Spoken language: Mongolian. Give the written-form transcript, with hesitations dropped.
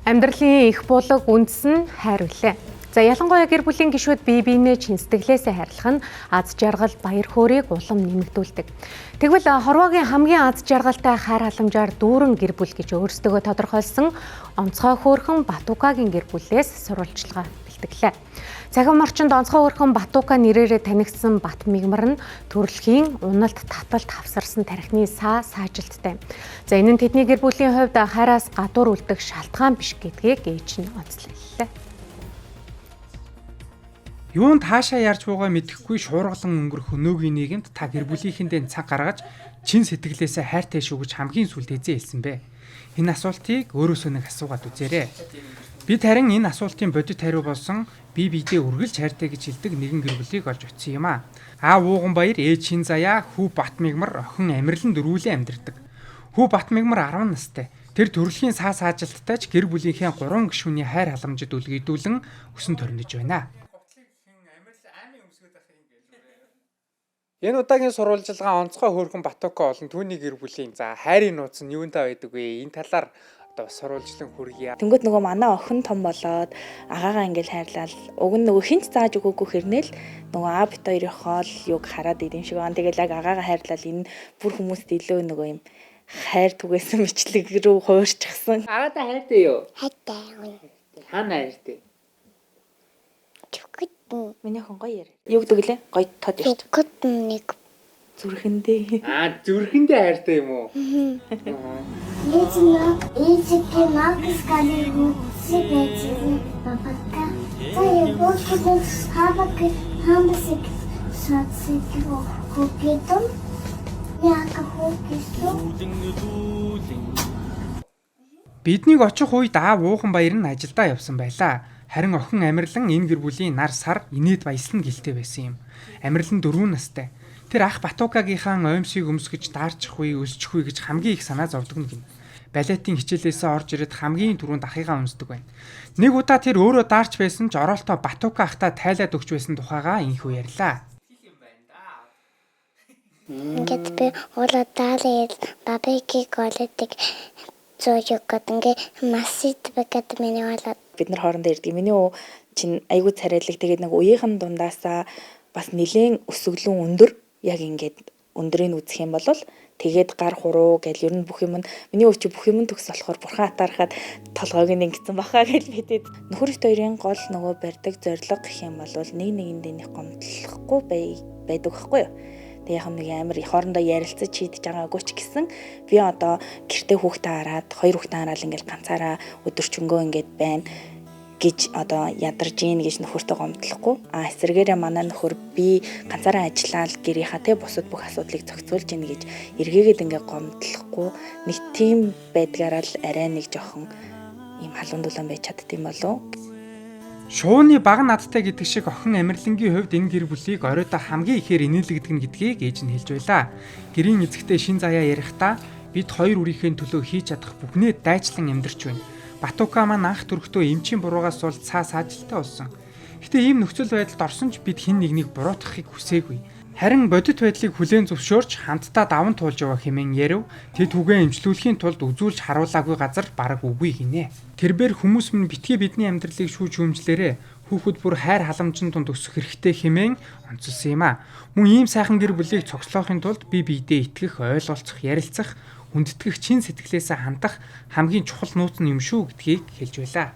Амьдралын их булаг үндэс нь хайр үлээ. За ялангуяа гэр бүлийн гишүүд бие биенээ чин сэтгэлээсээ хайрлах нь аз жаргал, баяр хөөргийг улам нэмэгдүүлдэг. Тэгвэл хорвоогийн хамгийн аз жаргалтай хайр халамжаар дүүрэн гэр бүл гэж өөрсдөө тодорхойлсон онцгой хөөрхөн Батукагийн гэр бүлээс сурвалжлага бэлтгэлээ. Цахим орчинд онцгой хөөрхөн Батука нэрээрээ танигдсан Бат мигмар нь төрөлхийн уналт таталт хавсарсан тархины саажилттай. За энэ нь тэдний гэр бүлийн хувьд хайраас гадуур үлдэх шалтгаан биш гэдгийг ээж нь онцлоллоо. Юунд хаашаа ярьж байгаа мэдэхгүй шуургалан өнгөрөх өнөөгийн нийгэмд та гэр бүлийнхэндээ цаг гаргаж чин сэтгэлээсээ хайртай шүү гэж хамгийн сүүлд эзэн хэлсэн бэ. Энэ асуултыг өөрөөсөө нэг асуугаад үзээрэй. Бид харин энэ асуултын бодит хариу болсон бие биедээ үргэлж хайртай гэж хэлдэг нэгэн гэр бүлийг олж утсан юм аа. Аав ууган баяр, ээж шин заяа, хүү Бат мигмар охин Амирлан дөрвөлэн амьдардаг. Хүү Бат мигмар 10 настай. Тэр төрөлхийн саажилттай ч гэр бүлийнхээ 3 гишүүний хайр халамжид үлгэдүүлэн өсөн төрнөж байна. Энэ удаагийн сурвалжилгаа онцгой хөөрхөн Батука болон түүний гэр бүлийн хайрын нууц нь юунтай байдаг вэ? Энэ талаар одоо сурвалжлан хүргье. Тэнгүүд нөгөө манай охин том болоод агаагаа ингээл хайрлал. Уг нь нөгөө хинт зааж өгөөгүй хэрнээл нөгөө аав бит хоёрын хоол юг хараад идэм шиг байна. Тэгэл яг агаагаа хайрлал энэ бүр хүмүүст илүү нөгөө юм хайр түгээсэн мэтлэг рүү хуурчихсан. Агаатай хайртай юу? Хайртай. Хаана хайртай? Миний охин гоё яар. Юу гэдэг лээ? Гоё тод шүү дээ. Чукот нэг Зүрхэндээ. Зүрхэндээ хайртай юм уу? Ээжигээ Макс галиг үсэж папака. Таа бохот хавак хамбасик шатсик хокетон. Яка хокесо. Биднийг очих үед аав уухан баяр нь ажилдаа явсан байлаа. Харин охин Амирлан энэ гэр бүлийн нар сар инээд баяслан гэлтэй байсан юм. Амирлан 4 настай. Тэр ах Батукагийнхаа оймсыг өмсгөж даарчих үе, өсчих үе гэж хамгийн их санаа зовдгоно гин. Балетын хичээлээсээ орж ирээд хамгийн түрүүнд ахыгаа өмсдөг байна. Нэг удаа тэр өөрөө даарч байсан ч ороолтоо Батука ахта тайлаад өгч байсан тухайгаа инхүү ярьлаа. Ингээд би уулаа даалал бабики голетик зөөг ингээ масит бэкэт миний болоод Бид нар хоорондоо ирдэг. Миний өө чинь айгүй царайлаг. Тэгээд нэг үеийнхэн дундаасаа бас нэлээд өсөглөн өндөр яг ингээд өндөрийг үзэх юм бол тэгээд гар хуруу гэл ер нь бүх юм нь миний өвч бүх юм төгс болохоор бурхан атаархаад толгойг нь ингэсэн бахаа гэж бидэд нөхөр их хоёрын гол нөгөө барьдаг зорилго гэх юм бол нэг нэгэндээ нэг гомдлохгүй байдаг байхгүй юу. Тэг яг нэг амар хоорондоо ярилцаж хийдэж байгаагүй ч гэсэн би одоо гэртээ хүүхдээ хараад хоёр хүүхдээ хараад ингээл ганцаараа өдөрчөнгөө ингээд байна гэж одоо ядарж ийн гэж нөхөртөө гомдлохгүй. Эсвэргээрээ манай нөхөр би ганцаараа ажиллаад гэрийнхаа те бусад бүх асуудлыг зохицуулж ийн гэж эргээгээд ингээд гомдлохгүй. Нэг тийм байдгаараа л арай нэг жоохон ийм халуун дулаан байж чаддсан болов. Шууны баг надтай гэдэг шиг охин Амирлангийн хувьд энэ гэр бүлийг оройдоо хамгийн ихээр инээлгдэг нь гэдгийг ээж нь хэлж байлаа. Гэрийн эзэгтэй шин заяа ярихдаа бид хоёр үрийнхээ төлөө хийж чадах бүхнээ дайчлан амьдарч байна. Батука маань анх төрөхдөө эмчийн буруугаас бол саажилттай болсон. Гэтэ ийм нөхцөл байдалд орсон ч бид хэн нэгнийг буруутгахыг хүсээгүй. Харин бодит байдлыг хүлээн зөвшөөрч хамтдаа даван туулж яваа хэмээн ярив. Тэд түгээ эмчлүүлэхийн тулд үзүүлж харуулаагүй газар бараг үгүй гинэ. Тэрбээр хүмүүс минь битгий бидний амьдралыг шүүж хүмжлээрээ хүүхэд бүр хайр халамжийн тунд өсөх хэрэгтэй хэмээн онцлсан юм а. Мөн ийм сайхан гэр бүлийг цогцлоохын тулд бие биедээ итгэх, ойлголцох, ярилцах, хүндэтгэх чин сэтгэлээсээ хандах хамгийн чухал нууц нь юм шүү гэдгийг хэлж байлаа.